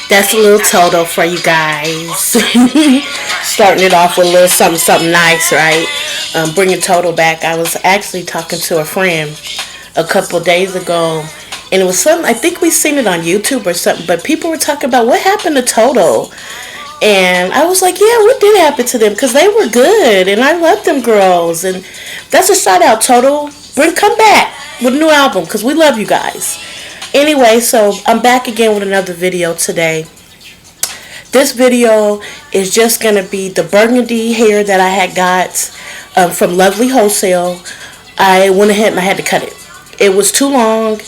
That's a little total for you guys. Starting it off with a little something, something nice, right? Bringing total back. I was actually talking to a friend a couple days ago, and it was something, I think we seen it on YouTube or something, but people were talking about what happened to Total. And I was like, yeah, what did happen to them? Because they were good, and I love them girls. And that's a shout out, Total. Come back with a new album, because we love you guys. Anyway, so I'm back again with another video today. This video is just going to be the burgundy hair that I had got from Lovely Wholesale. I went ahead and I had to cut it. It was too long.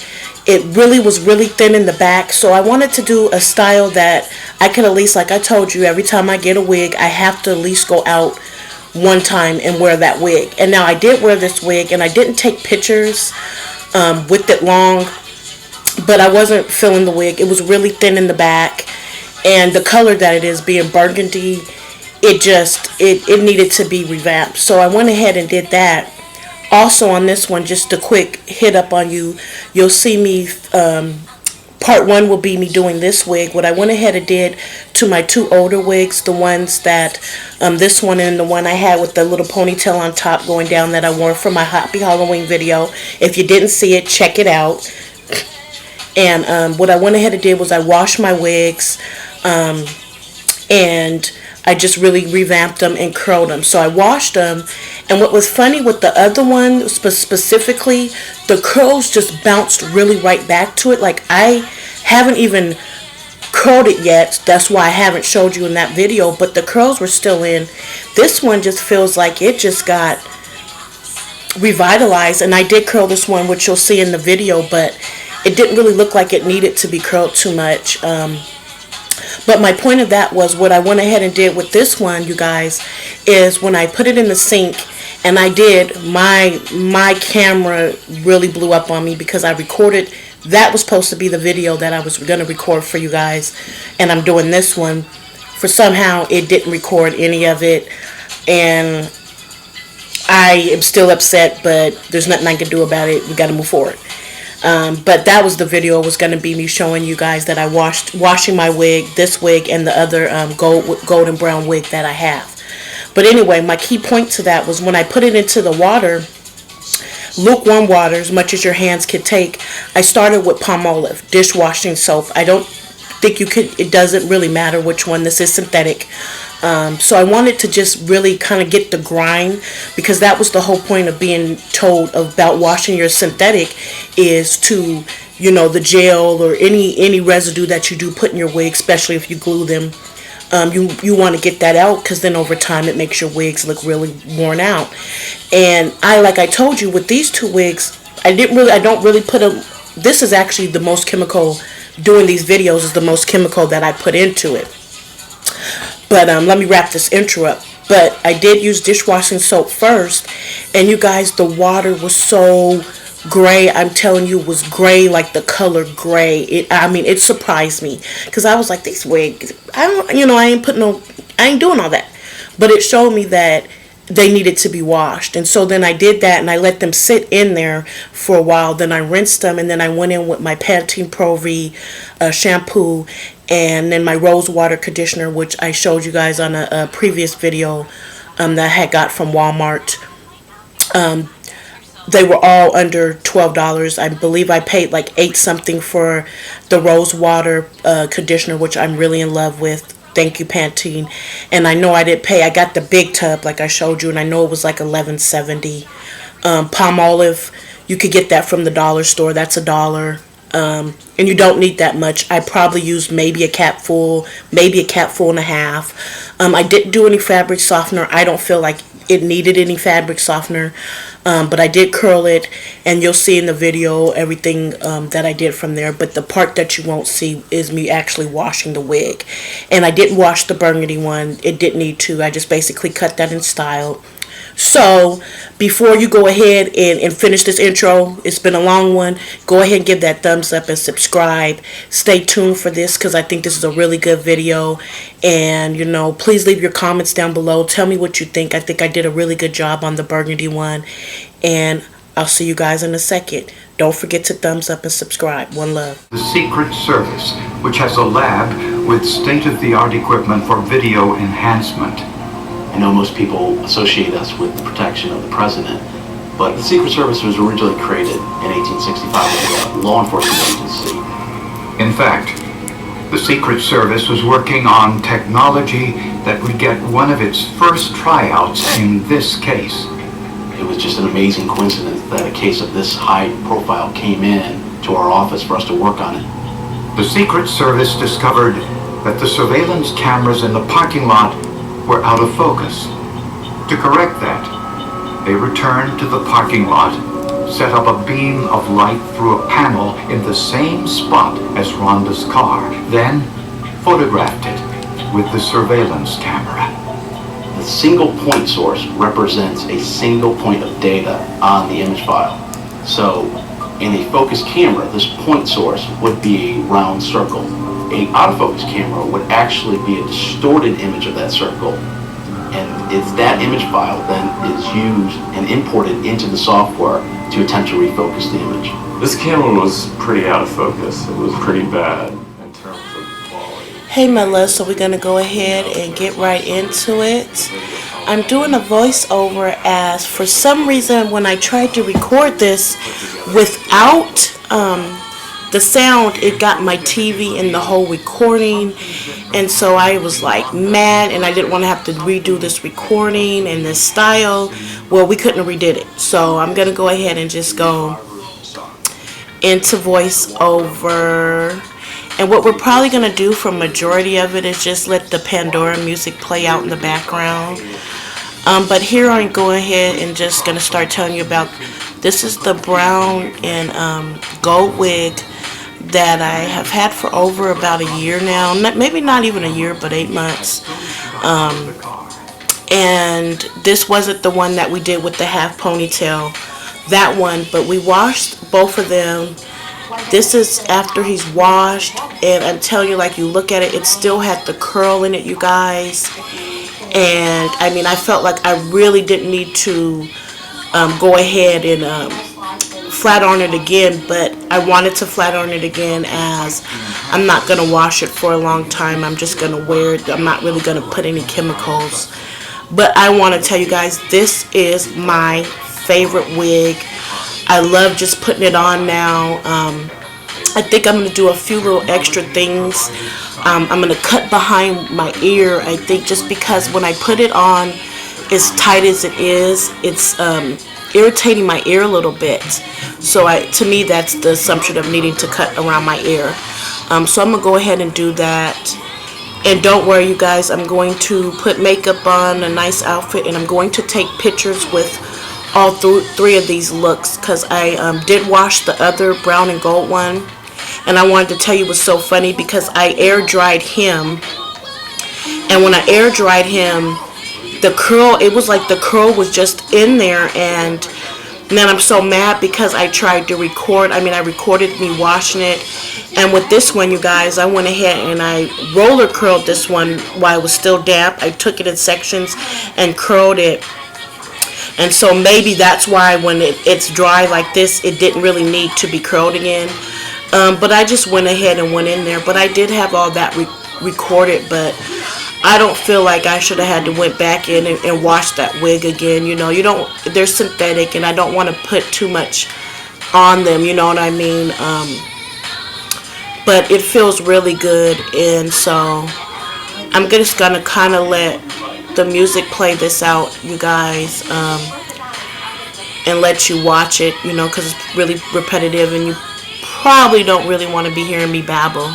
It really was really thin in the back, so I wanted to do a style that I could at least, like I told you, every time I get a wig, I have to at least go out one time and wear that wig. And now I did wear this wig, and I didn't take pictures with it long, but I wasn't feeling the wig. It was really thin in the back, and the color that it is, being burgundy, it needed to be revamped. So I went ahead and did that. Also on this one, just a quick hit up on you, you'll see me, part one will be me doing this wig. What I went ahead and did to my two older wigs, the ones that, this one and the one I had with the little ponytail on top going down that I wore for my Happy Halloween video. If you didn't see it, check it out. And what I went ahead and did was I washed my wigs, and I just really revamped them and curled them. So I washed them, and what was funny with the other one specifically, the curls just bounced really right back to it. Like, I haven't even curled it yet. That's why I haven't showed you in that video, but the curls were still in. This one just feels like it just got revitalized, and I did curl this one, which you'll see in the video, but it didn't really look like it needed to be curled too much. But my point of that was, what I went ahead and did with this one, you guys, is when I put it in the sink, and I did, my camera really blew up on me because I recorded, that was supposed to be the video that I was going to record for you guys, and I'm doing this one. For somehow it didn't record any of it, and I am still upset, but there's nothing I can do about it. We got to move forward. But that was the video. It was going to be me showing you guys that I washing my wig, this wig, and the other golden brown wig that I have. But anyway, my key point to that was when I put it into the water, lukewarm water, as much as your hands could take, I started with Palmolive dishwashing soap. I don't think you could, it doesn't really matter which one. This is synthetic. So I wanted to just really kind of get the grime, because that was the whole point of being told about washing your synthetic, is to, you know, the gel or any residue that you do put in your wig, especially if you glue them. You want to get that out, because then over time it makes your wigs look really worn out. And like I told you, with these two wigs, I don't really put this is actually the most chemical, doing these videos is the most chemical that I put into it. But let me wrap this intro up. But I did use dishwashing soap first, and you guys, the water was so gray. I'm telling you, it was gray, like the color gray. I mean, it surprised me, because I was like, these wigs, I ain't doing all that. But it showed me that they needed to be washed, and so then I did that, and I let them sit in there for a while. Then I rinsed them, and then I went in with my Pantene Pro V shampoo, and then my rose water conditioner, which I showed you guys on a previous video that I had got from Walmart. They were all under $12. I believe I paid like $8 something for the rose water conditioner, which I'm really in love with. Thank you, Pantene. And I know I didn't pay. I got the big tub like I showed you, and I know it was like $11.70. Palmolive, you could get that from the dollar store. That's $1. And you don't need that much. I probably used maybe a capful, maybe a capful and a half. I didn't do any fabric softener. I don't feel like it needed any fabric softener, but I did curl it, and you'll see in the video everything that I did from there. But the part that you won't see is me actually washing the wig. And I didn't wash the burgundy one. It didn't need to. I just basically cut that in style. So before you go ahead and finish this intro, it's been a long one, go ahead and give that thumbs up and subscribe. Stay tuned for this, because I think this is a really good video. And, you know, please leave your comments down below. Tell me what you think. I think I did a really good job on the burgundy one. And I'll see you guys in a second. Don't forget to thumbs up and subscribe. One love. The Secret Service, which has a lab with state-of-the-art equipment for video enhancement. I know most people associate us with the protection of the president, but the Secret Service was originally created in 1865 as a law enforcement agency. In fact, the Secret Service was working on technology that would get one of its first tryouts in this case. It was just an amazing coincidence that a case of this high profile came in to our office for us to work on it. The Secret Service discovered that the surveillance cameras in the parking lot were out of focus. To correct that, they returned to the parking lot, set up a beam of light through a panel in the same spot as Rhonda's car, then photographed it with the surveillance camera. The single point source represents a single point of data on the image file. So in a focused camera, this point source would be a round circle. An out-of-focus camera would actually be a distorted image of that circle. And it's that image file then is used and imported into the software to attempt to refocus the image. This camera was pretty out of focus. It was pretty bad in terms of quality. Hey Mela, so we're going to go ahead and get right into it. I'm doing a voiceover as for some reason when I tried to record this without the sound, it got my TV in the whole recording, and so I was like mad, and I didn't want to have to redo this recording and this style. Well, we couldn't have redid it, so I'm gonna go ahead and just go into voiceover. And what we're probably gonna do for majority of it is just let the Pandora music play out in the background. But here I'm going ahead and just gonna start telling you about. This is the brown and gold wig that I have had for over about a year now. Maybe not even a year, but 8 months. And this wasn't the one that we did with the half ponytail. That one, but we washed both of them. This is after he's washed, and I'm telling you, like, you look at it, it still had the curl in it, you guys. And I mean, I felt like I really didn't need to go ahead and flat iron it again, but I wanted to flat iron it again as I'm not going to wash it for a long time. I'm just going to wear it. I'm not really going to put any chemicals. But I want to tell you guys, this is my favorite wig. I love just putting it on now. I think I'm going to do a few little extra things. I'm going to cut behind my ear, I think, just because when I put it on, as tight as it is, it's irritating my ear a little bit. So to me, that's the assumption of needing to cut around my ear. So I'm going to go ahead and do that. And don't worry, you guys, I'm going to put makeup on, a nice outfit, and I'm going to take pictures with all three of these looks, because I did wash the other brown and gold one. And I wanted to tell you it was so funny because I air dried him. And when I air dried him, the curl, it was like the curl was just in there. And then I'm so mad because I tried to record. I mean, I recorded me washing it. And with this one, you guys, I went ahead and I roller curled this one while it was still damp. I took it in sections and curled it. And so maybe that's why when it's dry like this, it didn't really need to be curled again. But I just went ahead and went in there. But I did have all that recorded, but I don't feel like I should have had to went back in and wash that wig again. You know, they're synthetic, and I don't want to put too much on them, you know what I mean? But it feels really good, and so I'm just gonna kind of let the music play this out, you guys, and let you watch it, you know, because it's really repetitive, and you probably don't really want to be hearing me babble.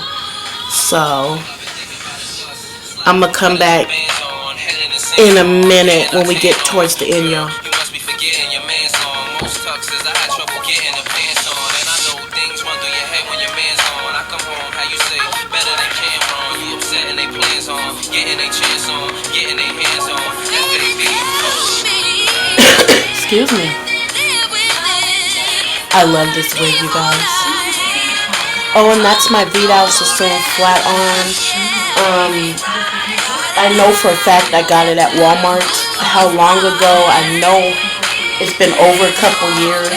So I'm gonna come back in a minute when we get towards the end, y'all. Excuse me. I love this wig, you guys. Oh, and that's my beat out Sassoon flat on. I know for a fact I got it at Walmart. How long ago? I know it's been over a couple years.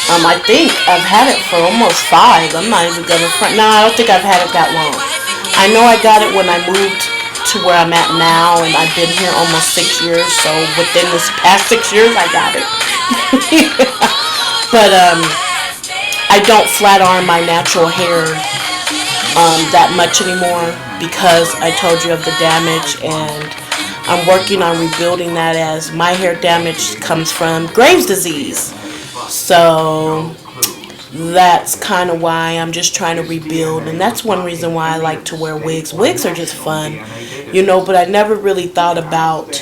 I think I've had it for almost 5. I'm not even gonna front. No, I don't think I've had it that long. I know I got it when I moved to where I'm at now, and I've been here almost 6 years, so within this past 6 years I got it. But I don't flat iron my natural hair that much anymore because I told you of the damage, and I'm working on rebuilding that, as my hair damage comes from Graves' disease. So that's kind of why I'm just trying to rebuild, and that's one reason why I like to wear wigs. Wigs are just fun, you know, but I never really thought about,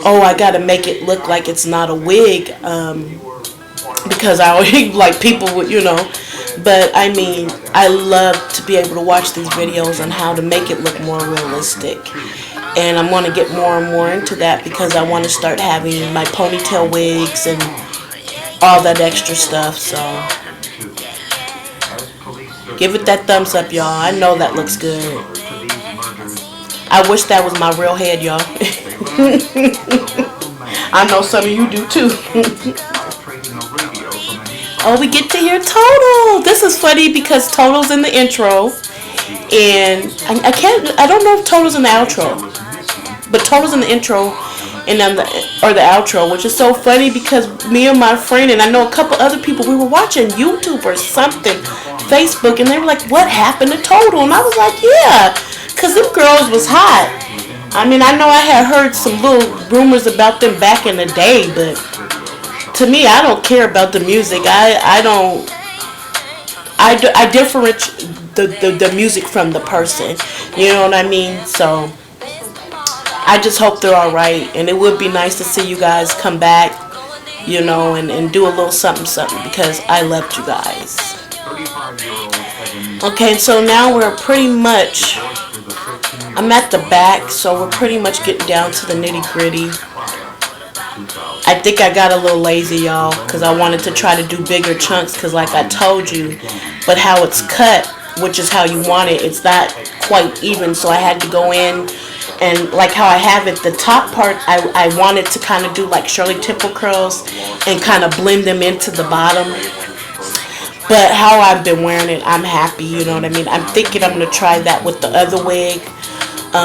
oh, I gotta make it look like it's not a wig, because I always like people would, you know. But I mean, I love to be able to watch these videos on how to make it look more realistic, and I'm going to get more and more into that because I want to start having my ponytail wigs and all that extra stuff. So give it that thumbs up, y'all. I know that looks good. I wish that was my real head, y'all. I know some of you do too. Oh, we get to hear Total. This is funny because Total's in the intro, and I don't know if Total's in the outro, but Total's in the intro and then the outro, which is so funny because me and my friend, and I know a couple other people, we were watching YouTube or something, Facebook, and they were like, "What happened to Total?" And I was like, "Yeah, cause them girls was hot." I mean, I know I had heard some little rumors about them back in the day, but to me, I don't care about the music. I differentiate the music from the person. You know what I mean? So I just hope they're all right. And it would be nice to see you guys come back, you know, and do a little something because I loved you guys. Okay, so now we're pretty much, I'm at the back, so we're pretty much getting down to the nitty gritty. I think I got a little lazy, y'all, because I wanted to try to do bigger chunks because like I told you, but how it's cut, which is how you want it, it's not quite even, so I had to go in and like how I have it, the top part, I wanted to kind of do like Shirley Temple curls and kind of blend them into the bottom. But how I've been wearing it, I'm happy, you know what I mean? I'm thinking I'm going to try that with the other wig.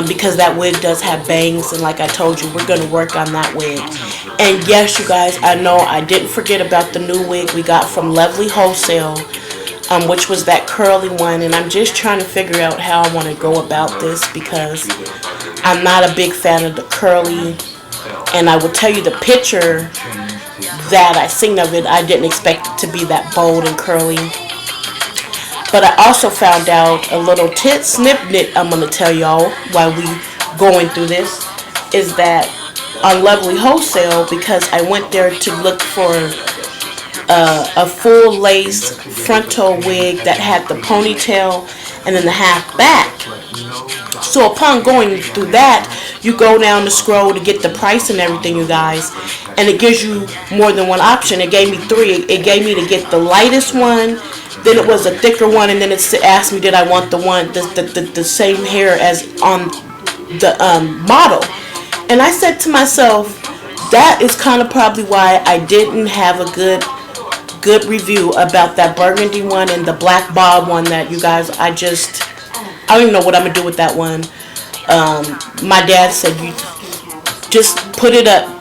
Because that wig does have bangs, and like I told you, we're going to work on that wig. And yes, you guys, I know I didn't forget about the new wig we got from Lovely Wholesale, which was that curly one, and I'm just trying to figure out how I want to go about this because I'm not a big fan of the curly, and I will tell you the picture that I seen of it, I didn't expect it to be that bold and curly. But I also found out a little snip I'm going to tell y'all while we going through this, is that on Lovely Wholesale, because I went there to look for a full lace frontal wig that had the ponytail and then the half back. So upon going through that, you go down the scroll to get the price and everything, you guys, and it gives you more than one option. It gave me 3. It gave me to get the lightest one, then it was a thicker one, and then it asked me did I want the same hair as on the model. And I said to myself, that is kind of probably why I didn't have a good review about that burgundy one and the black bob one that you guys, I don't even know what I'm going to do with that one. My dad said, you just put it up.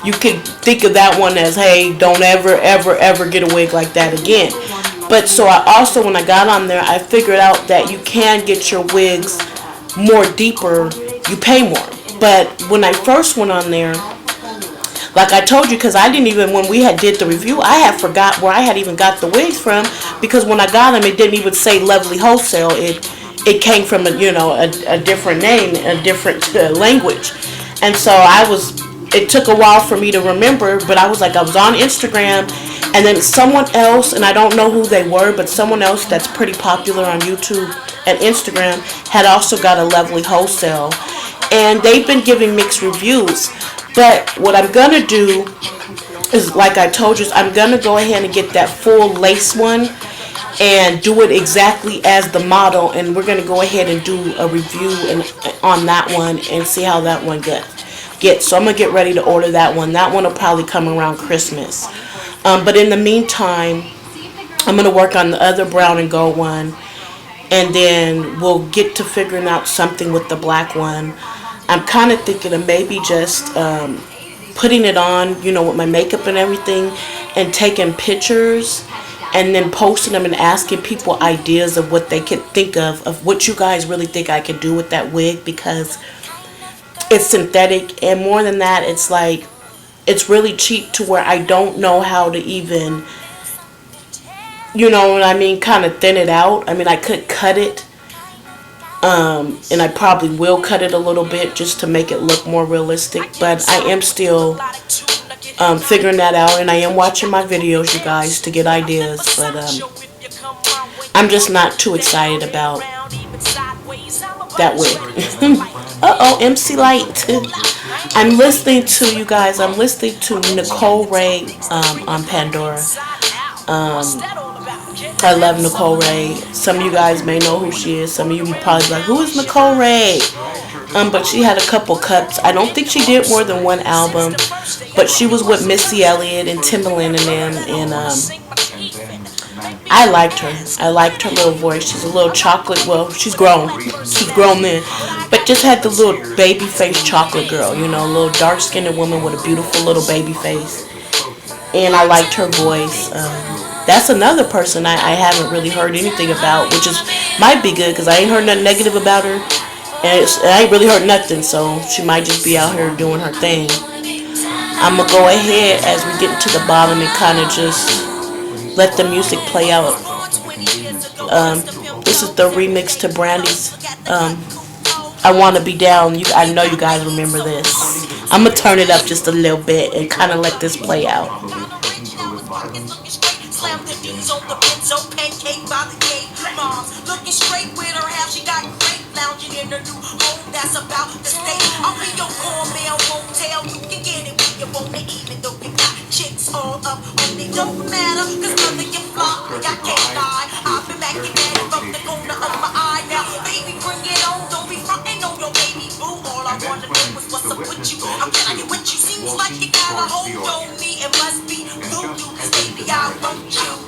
You could think of that one as, hey, don't ever get a wig like that again. But so I also, when I got on there, I figured out that you can get your wigs more deeper, you pay more. But when I first went on there, like I told you, because I didn't even, when we did the review, I had forgot where I had even got the wigs from, because when I got them, it didn't even say Lovely Wholesale. It came from a different name, a different language. And so it took a while for me to remember, but I was on Instagram, and then someone else, and I don't know who they were, but someone else that's pretty popular on YouTube and Instagram had also got a Lovely Wholesale, and they've been giving mixed reviews. But what I'm gonna do is, like I told you, I'm gonna go ahead and get that full lace one and do it exactly as the model, and we're gonna go ahead and do a review on that one and see how that one gets. So I'm gonna get ready to order that one. That one will probably come around Christmas. But in the meantime, I'm gonna work on the other brown and gold one, and then we'll get to figuring out something with the black one. I'm kind of thinking of maybe just putting it on, you know, with my makeup and everything, and taking pictures and then posting them and asking people ideas of what they could think of what you guys really think I could do with that wig, because it's synthetic, and more than that, it's like, it's really cheap to where I don't know how to even, you know what I mean, kind of thin it out. I mean, I could cut it, and I probably will cut it a little bit just to make it look more realistic, but I am still figuring that out, and I am watching my videos, you guys, to get ideas, but I'm just not too excited about that wig. Uh-oh, MC Light. I'm listening to, you guys, I'm listening to Nicole Ray on Pandora. I love Nicole Ray. Some of you guys may know who she is. Some of you probably be like, who is Nicole Ray? But she had a couple cuts. I don't think she did more than one album, but she was with Missy Elliott and Timbaland and them, and I liked her. I liked her little voice. She's a little chocolate. Well, she's grown. She's grown then, but just had the little baby face chocolate girl. You know, a little dark skinned woman with a beautiful little baby face, and I liked her voice. That's another person I haven't really heard anything about, which is might be good because I ain't heard nothing negative about her. And I ain't really heard nothing, so she might just be out here doing her thing. I'm going to go ahead as we get to the bottom and kind of just let the music play out. This is the remix to Brandy's I Want to Be Down. I know you guys remember this. I'm going to turn it up just a little bit and kind of let this play out. Looking straight with her half, she got great lounging in her new home that's about to stay. I'll be your cornmeal motel. You can get it when you want it, even though you got chicks all up on it. Don't matter, cause whether you fly, I can't lie. I've been back in bed from the corner of my eye. Now, baby, bring it on. Don't be frontin' on your baby boo. All I wanna know is what's up with you. I'm telling you what you seems like you got a hold on me. It must be voodoo, cause baby, I want you.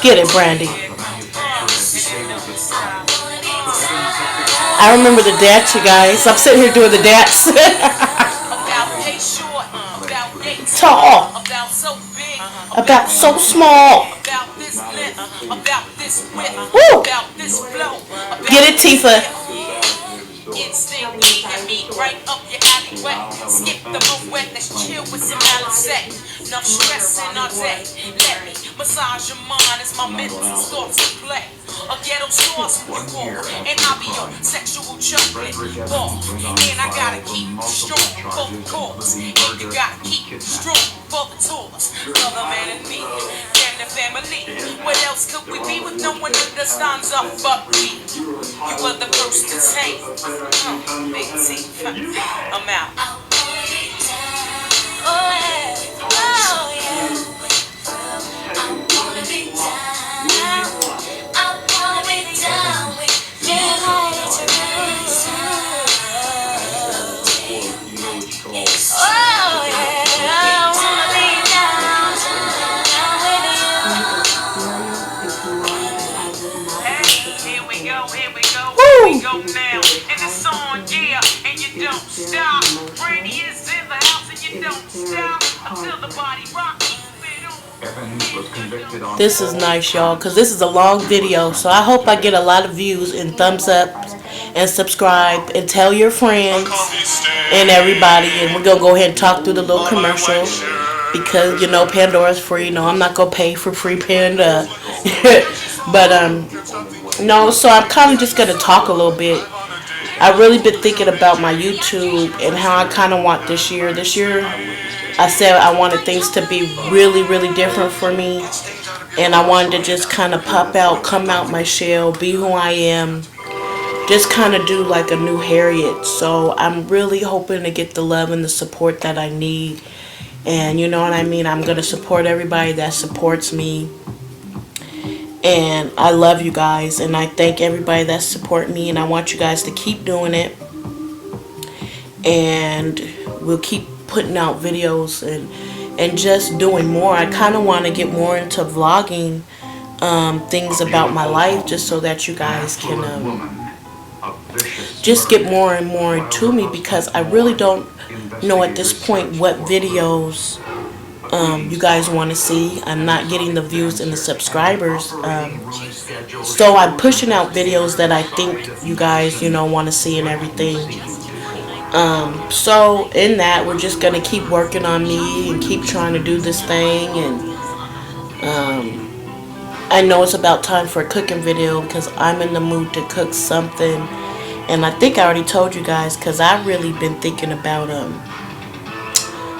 Get it, Brandy. I remember the dance, you guys. I'm sitting here doing the dance. Tall. About so small. Woo! Get it, Tifa. Instinct and me right up your alleyway. Skip the moet, let's chill with some Alizé. Enough stress in our day. Let me massage your mind as my mental starts to play. A ghetto sauce with war, and I'll be your sexual chocolate ball. And I gotta keep strong for the cause, and you gotta keep strong for the tours. Brother, man, and me, and the family. What else could we be with no one understands us but me? You were the first to say, big T, I'm out. Oh yeah, oh yeah. I wanna be down. I wanna be down with you. Oh yeah, I wanna be down with you. Hey, here we go, here we go now. And it's on, yeah, and you don't stop. Brandy is in the house and you don't stop until the body rocks. This is nice, y'all, because this is a long video, so I hope I get a lot of views and thumbs up and subscribe and tell your friends and everybody. And we're gonna go ahead and talk through the little commercial because, you know, Pandora's free. No, I'm not gonna pay for free Panda. But no, so I'm kind of just gonna talk a little bit. I've really been thinking about my YouTube and how I kind of want this year. This year, I said I wanted things to be really, really different for me. And I wanted to just kind of pop out, come out my shell, be who I am. Just kind of do like a new Harriet. So I'm really hoping to get the love and the support that I need. And you know what I mean? I'm going to support everybody that supports me. And I love you guys, and I thank everybody that support me, and I want you guys to keep doing it. And we'll keep putting out videos and just doing more. I kind of want to get more into vlogging things about my life, just so that you guys can just get more and more into me, because I really don't know at this point what videos you guys want to see. I'm not getting the views and the subscribers, so I'm pushing out videos that I think you guys, want to see and everything. So in that, we're just gonna keep working on me and keep trying to do this thing. And I know it's about time for a cooking video, because I'm in the mood to cook something. And I think I already told you guys, because I've really been thinking about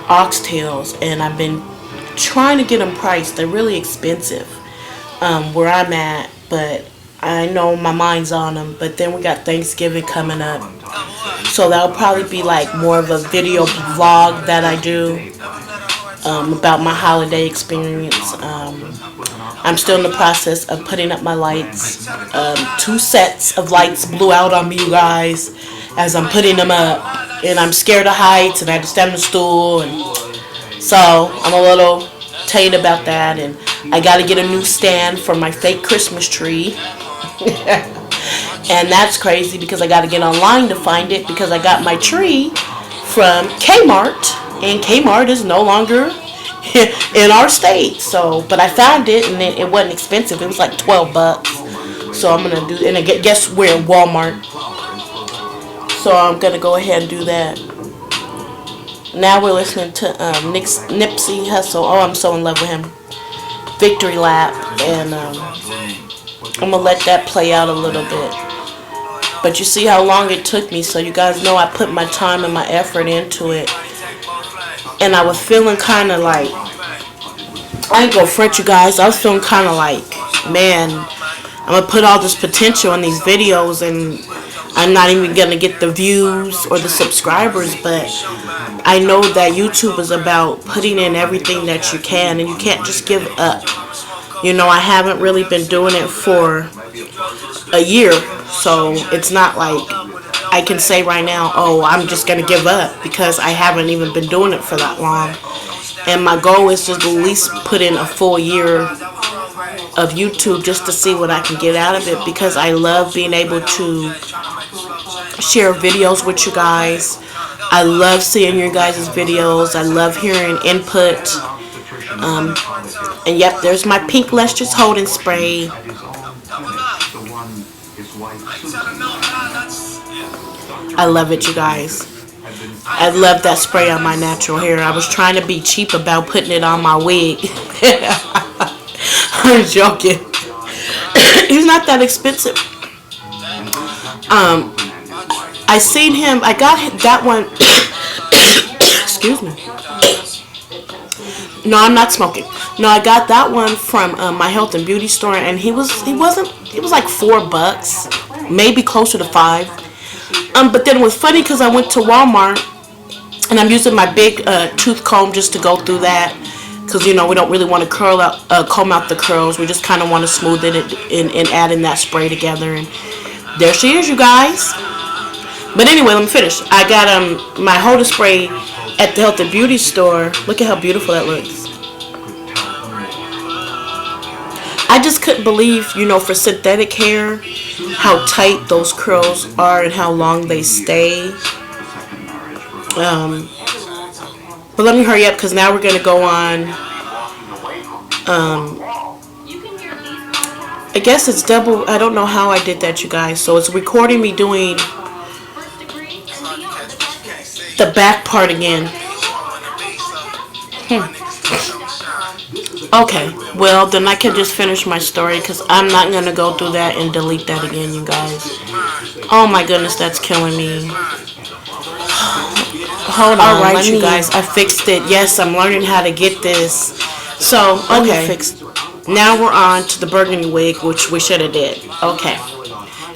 oxtails, and I've been trying to get them priced. They're really expensive where I'm at, but I know my mind's on them. But then we got Thanksgiving coming up, so that'll probably be like more of a video vlog that I do about my holiday experience. I'm still in the process of putting up my lights. 2 sets of lights blew out on me, you guys, as I'm putting them up. And I'm scared of heights, and I had to stand on the stool. And so I'm a little tight about that. And I got to get a new stand for my fake Christmas tree. And that's crazy, because I got to get online to find it, because I got my tree from Kmart. And Kmart is no longer in our state. So, but I found it, and it wasn't expensive. It was like $12. So I'm gonna do, and I guess we're in Walmart. So I'm gonna go ahead and do that. Now we're listening to Nipsey Hussle. Oh, I'm so in love with him. Victory Lap, and I'm gonna let that play out a little bit. But you see how long it took me, so you guys know I put my time and my effort into it. And I was feeling kind of like, I ain't gonna fret you guys, I was feeling kind of like, man, I'm gonna put all this potential in these videos, and I'm not even gonna get the views or the subscribers. But I know that YouTube is about putting in everything that you can, and you can't just give up. I haven't really been doing it for a year, so it's not like I can say right now, oh, I'm just going to give up, because I haven't even been doing it for that long. And my goal is to at least put in a full year of YouTube, just to see what I can get out of it, because I love being able to share videos with you guys. I love seeing your guys' videos. I love hearing input. And yep, there's my pink lustrous holding spray. I love it, you guys. I love that spray on my natural hair. I was trying to be cheap about putting it on my wig. I'm joking. It's not that expensive. I seen him. I got that one. Excuse me. No, I'm not smoking. No, I got that one from my health and beauty store, and it was like $4, maybe closer to $5. But then it was funny, because I went to Walmart, and I'm using my big tooth comb just to go through that, because we don't really want to comb out the curls. We just kind of want to smooth it and add in that spray together. And there she is, you guys. But anyway, let me finish. I got my holder spray at the health and beauty store. Look at how beautiful that looks. I just couldn't believe, for synthetic hair, how tight those curls are and how long they stay. But let me hurry up, because now we're going to go on. I guess it's double. I don't know how I did that, you guys. So it's recording me doing the back part again. Okay, well, then I can just finish my story, because I'm not going to go through that and delete that again, you guys. Oh my goodness, that's killing me. Hold on, alright, you guys, I fixed it. Yes, I'm learning how to get this. So, okay. Now we're on to the burgundy wig, which we should have did. Okay.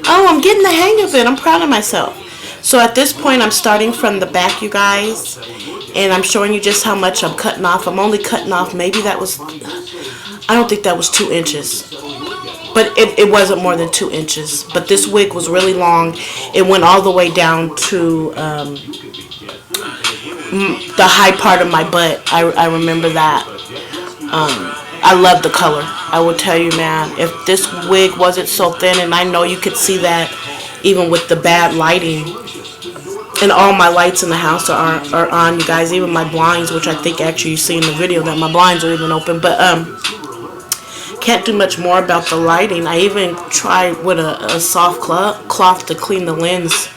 Oh, I'm getting the hang of it. I'm proud of myself. So at this point, I'm starting from the back, you guys. And I'm showing you just how much I'm cutting off. I'm only cutting off, maybe that was, I don't think that was 2 inches. but it wasn't more than 2 inches. But this wig was really long. It went all the way down to the high part of my butt. I remember that. I love the color. I will tell you, man, if this wig wasn't so thin, and I know you could see that even with the bad lighting, and all my lights in the house are on, you guys, even my blinds, which I think actually you see in the video that my blinds are even open, but can't do much more about the lighting. I even tried with a soft cloth to clean the lens,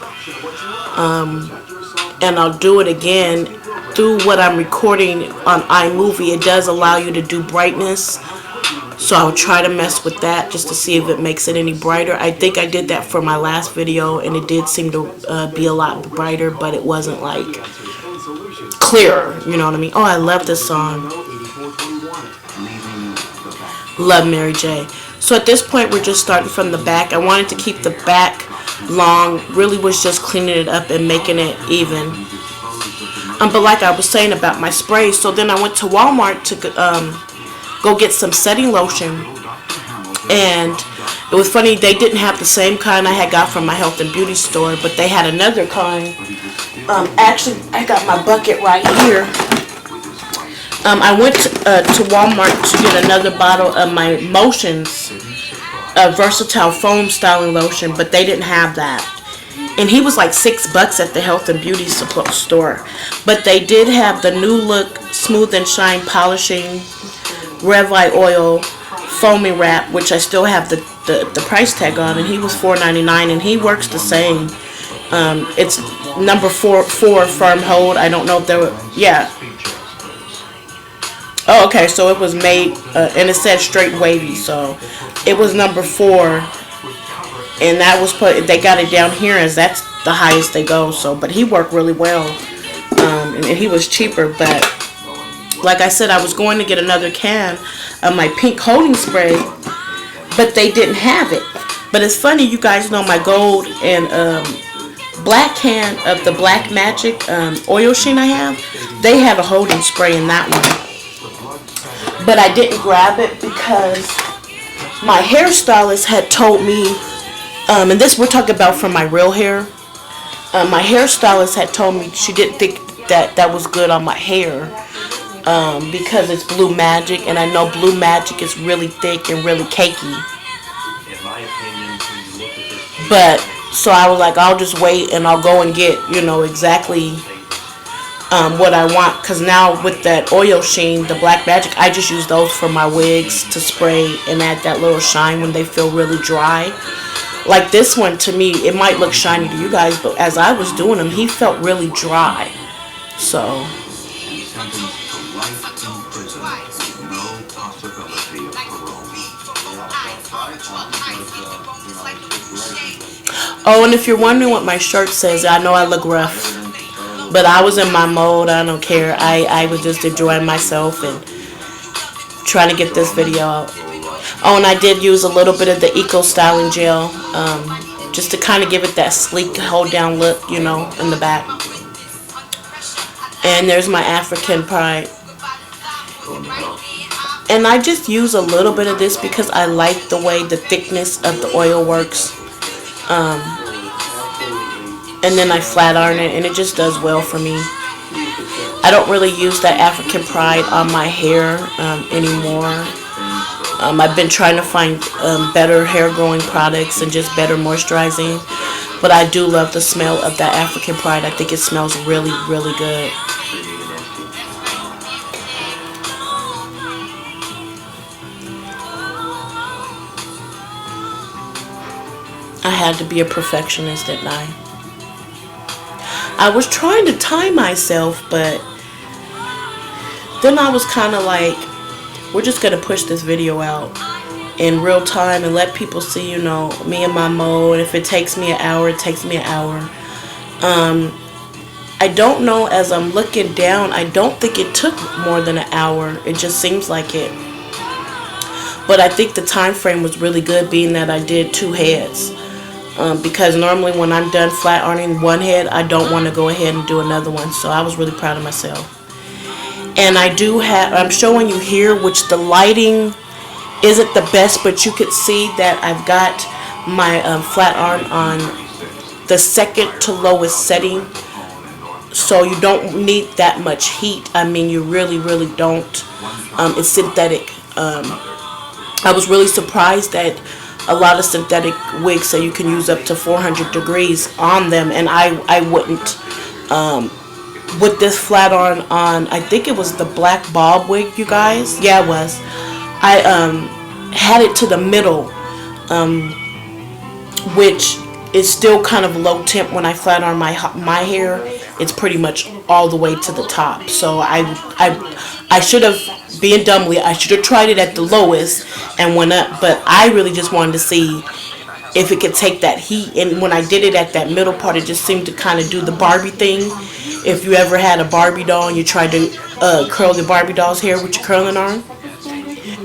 and I'll do it again. Through what I'm recording on iMovie, it does allow you to do brightness, so I'll try to mess with that just to see if it makes it any brighter. I think I did that for my last video, and it did seem to be a lot brighter, but it wasn't like clearer, you know what I mean? Oh, I love this song. Love Mary J. So at this point, we're just starting from the back. I wanted to keep the back long, really was just cleaning it up and making it even. But like I was saying about my spray, so then I went to Walmart to go get some setting lotion, and it was funny, they didn't have the same kind I had got from my health and beauty store, but they had another kind. Actually, I got my bucket right here. I went to Walmart to get another bottle of my Motions versatile foam styling lotion, but they didn't have that. And he was like $6 at the health and beauty store. But they did have the New Look Smooth and Shine Polishing Revite Oil Foaming Wrap, which I still have the price tag on, and he was $4.99, and he works the same. It's number 4 firm hold. I don't know if there were, yeah. Oh, okay, so it was made, and it said straight wavy, so it was number 4. And that was put, they got it down here as that's the highest they go. So, but he worked really well, and he was cheaper. But like I said, I was going to get another can of my pink holding spray, but they didn't have it. But it's funny, you guys know my gold and black can of the Black Magic oil sheen I have. They had a holding spray in that one, but I didn't grab it because my hairstylist had told me. And this we're talking about from my real hair. My hairstylist had told me she didn't think that was good on my hair because it's Blue Magic, and I know Blue Magic is really thick and really cakey. But so I was like, I'll just wait and I'll go and get, you know, exactly what I want, because now with that oil sheen, the Black Magic, I just use those for my wigs to spray and add that little shine when they feel really dry. Like this one, to me, it might look shiny to you guys, but as I was doing them, he felt really dry. So. Oh, and if you're wondering what my shirt says, I know I look rough, but I was in my mode. I don't care. I was just enjoying myself and trying to get this video out. Oh, and I did use a little bit of the Eco Styling Gel, just to kind of give it that sleek, hold down look, you know, in the back. And there's my African Pride. And I just use a little bit of this because I like the way the thickness of the oil works. And then I flat iron it, and it just does well for me. I don't really use that African Pride on my hair anymore. I've been trying to find better hair growing products and just better moisturizing. But I do love the smell of that African Pride. I think it smells really, really good. I had to be a perfectionist, didn't I? I was trying to time myself, but then I was kind of like, we're just going to push this video out in real time and let people see, you know, me in my mode. If it takes me an hour, it takes me an hour. I don't know, as I'm looking down, I don't think it took more than an hour. It just seems like it. But I think the time frame was really good, being that I did 2 heads. Because normally when I'm done flat ironing one head, I don't want to go ahead and do another one. So I was really proud of myself. And I do have, I'm showing you here, which the lighting isn't the best, but you could see that I've got my flat iron on the second to lowest setting, so you don't need that much heat. I mean, you really don't. It's synthetic. I was really surprised that a lot of synthetic wigs say you can use up to 400 degrees on them, and I wouldn't. With this flat iron on, I think it was the black bob wig, you guys. Yeah, it was. I had it to the middle, which is still kind of low temp. When I flat iron my hair, it's pretty much all the way to the top. So I should have, being dumbly, I should have tried it at the lowest and went up, but I really just wanted to see if it could take that heat. And when I did it at that middle part, it just seemed to kind of do the Barbie thing. If you ever had a Barbie doll and you tried to curl the Barbie doll's hair with your curling iron,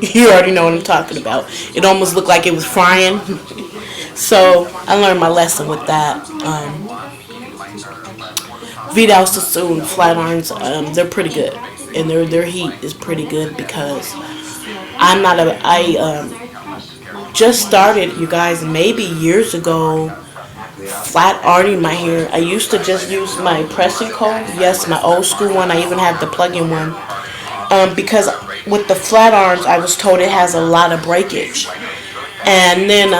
you already know what I'm talking about. It almost looked like it was frying. So I learned my lesson with that. Vidal Sassoon flat irons, they're pretty good, and their heat is pretty good, because I just started, you guys, maybe years ago, flat ironing my hair. I used to just use my pressing comb. Yes, my old school one. I even have the plug-in one, because with the flat irons, I was told it has a lot of breakage. And then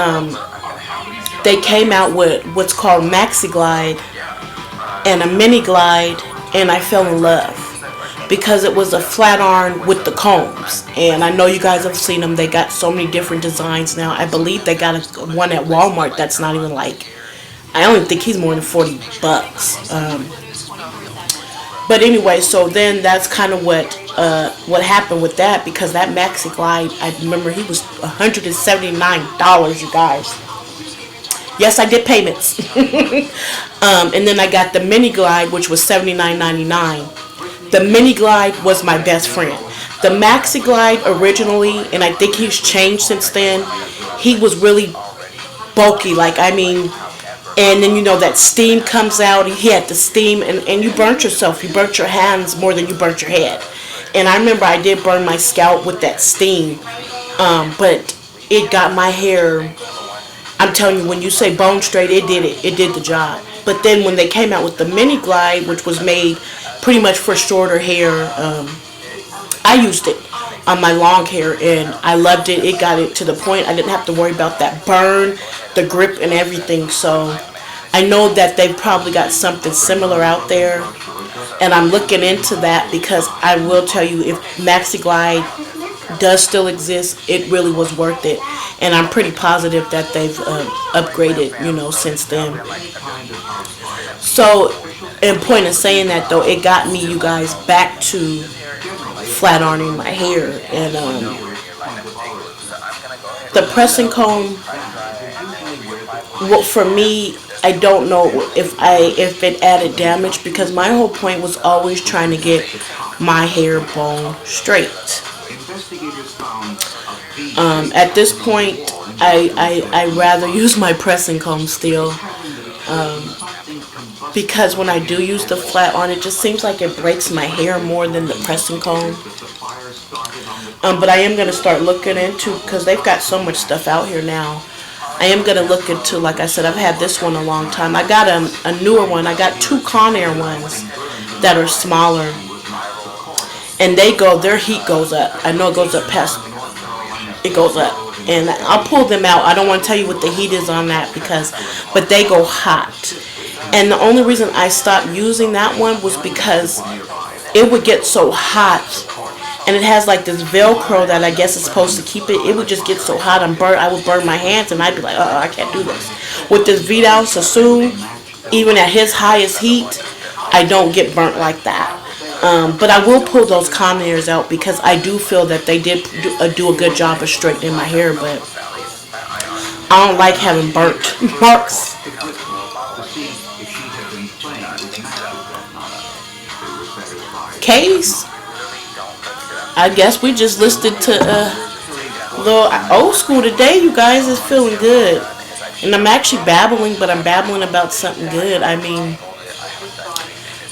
they came out with what's called Maxi Glide and a Mini Glide, and I fell in love because it was a flat iron with the combs. And I know you guys have seen them. They got so many different designs now. I believe they got one at Walmart that's not even like, I don't think he's more than 40 bucks. But anyway, so then that's kind of what happened with that, because that Maxi Glide, I remember he was $179, you guys. Yes, I did payments. And then I got the Mini Glide, which was $79.99. The Mini Glide was my best friend. The Maxi Glide originally, and I think he's changed since then, he was really bulky, like, I mean, and then, you know, that steam comes out. He had the steam, and you burnt yourself. You burnt your hands more than you burnt your head. And I remember I did burn my scalp with that steam, but it got my hair, I'm telling you, when you say bone straight, it did it. It did the job. But then when they came out with the Mini Glide, which was made pretty much for shorter hair, I used it on my long hair, and I loved it. It got it to the point I didn't have to worry about that burn, the grip, and everything. So I know that they've probably got something similar out there, and I'm looking into that, because I will tell you, if Maxi Glide does still exist, it really was worth it. And I'm pretty positive that they've upgraded, you know, since then. So, in point of saying that, though, it got me, you guys, back to flat ironing my hair. And the pressing comb, well, for me, I don't know if it added damage, because my whole point was always trying to get my hair bone straight. At this point, I rather use my pressing comb still, because when I do use the flat iron, it just seems like it breaks my hair more than the pressing comb. But I am going to start looking into, because they've got so much stuff out here now, I am going to look into, like I said, I've had this one a long time. I got a newer one. I got two Conair ones that are smaller, and their heat goes up. I know it goes up past, it goes up, and I'll pull them out. I don't want to tell you what the heat is on that, but they go hot. And the only reason I stopped using that one was because it would get so hot, and it has like this Velcro that I guess is supposed to keep it. It would just get so hot and burn. I would burn my hands, and I'd be like, I can't do this. With this Vidal Sassoon, even at his highest heat, I don't get burnt like that. But I will pull those Conairs out, because I do feel that they did do a good job of straightening my hair, but I don't like having burnt marks. Case, I guess we just listed to little old school today. You guys is feeling good, and I'm actually babbling, but I'm babbling about something good. I mean,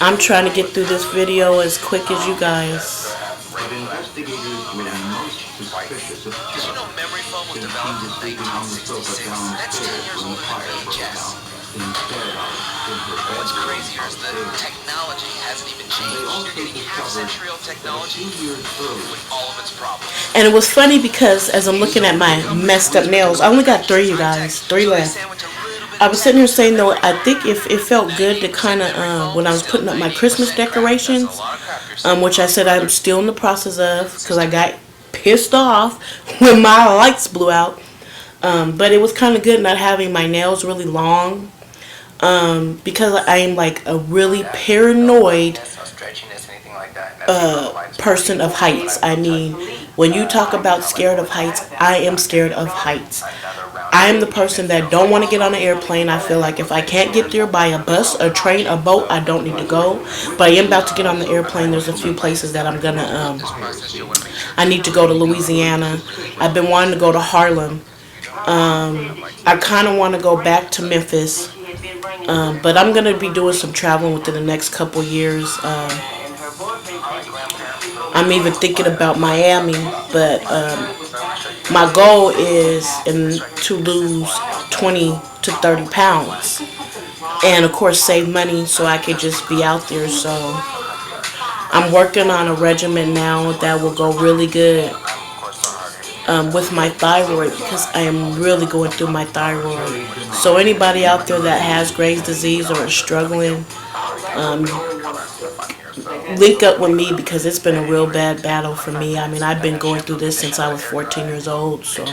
I'm trying to get through this video as quick as you guys. was developed in the late 1966, that's 10 years older than VHS. What's crazier is that technology hasn't even changed. You're getting half century old technology with all of its problems. And it was funny because as I'm looking at my messed up nails, I only got 3, you guys, 3 left. I was sitting here saying though, I think if it felt good to kind of, when I was putting up my Christmas decorations, which I said I'm still in the process of, because I got pissed off when my lights blew out. But it was kind of good not having my nails really long, because I am like a really paranoid person of heights. I mean, when you talk about scared of heights, I am scared of heights. I am the person that don't want to get on an airplane. I feel like if I can't get there by a bus, a train, a boat, I don't need to go. But I am about to get on the airplane. There's a few places that I'm gonna, I need to go to Louisiana. I've been wanting to go to Harlem. I kind of want to go back to Memphis. But I'm gonna be doing some traveling within the next couple years. I'm even thinking about Miami, but my goal is to lose 20 to 30 pounds, and of course save money so I could just be out there. So I'm working on a regimen now that will go really good with my thyroid, because I am really going through my thyroid. So anybody out there that has Graves' disease or is struggling, link up with me, because it's been a real bad battle for me. I mean, I've been going through this since I was 14 years old. So,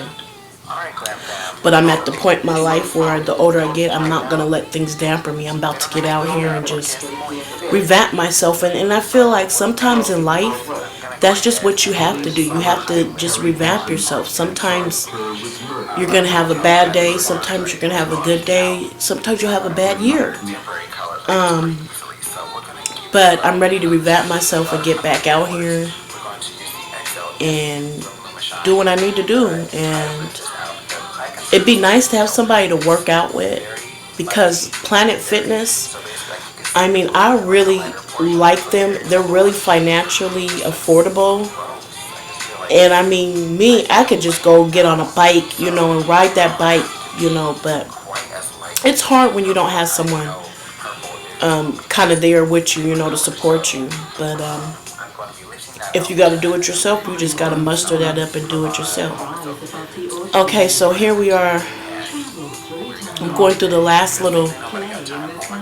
but I'm at the point in my life where the older I get, I'm not going to let things dampen me. I'm about to get out here and just revamp myself. And I feel like sometimes in life, that's just what you have to do. You have to just revamp yourself. Sometimes you're going to have a bad day. Sometimes you're going to have a good day. Sometimes you'll have a bad year. But I'm ready to revamp myself and get back out here and do what I need to do. And it'd be nice to have somebody to work out with, because Planet Fitness, I mean, I really like them. They're really financially affordable. And I mean, I could just go get on a bike, you know, and ride that bike, you know, but it's hard when you don't have someone kind of there with you, you know, to support you. But if you got to do it yourself, you just got to muster that up and do it yourself. Okay, so here we are. I'm going through the last little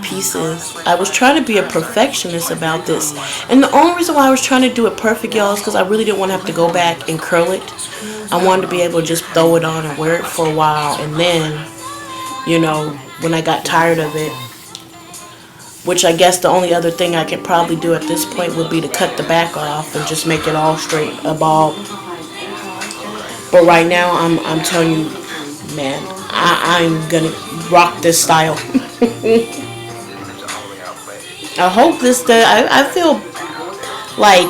pieces. I was trying to be a perfectionist about this, and the only reason why I was trying to do it perfect, y'all, is because I really didn't want to have to go back and curl it. I wanted to be able to just throw it on and wear it for a while, and then, you know, when I got tired of it, which I guess the only other thing I could probably do at this point would be to cut the back off and just make it all straight, a ball. But right now, I'm telling you, man, I'm gonna rock this style. I hope this day, I feel like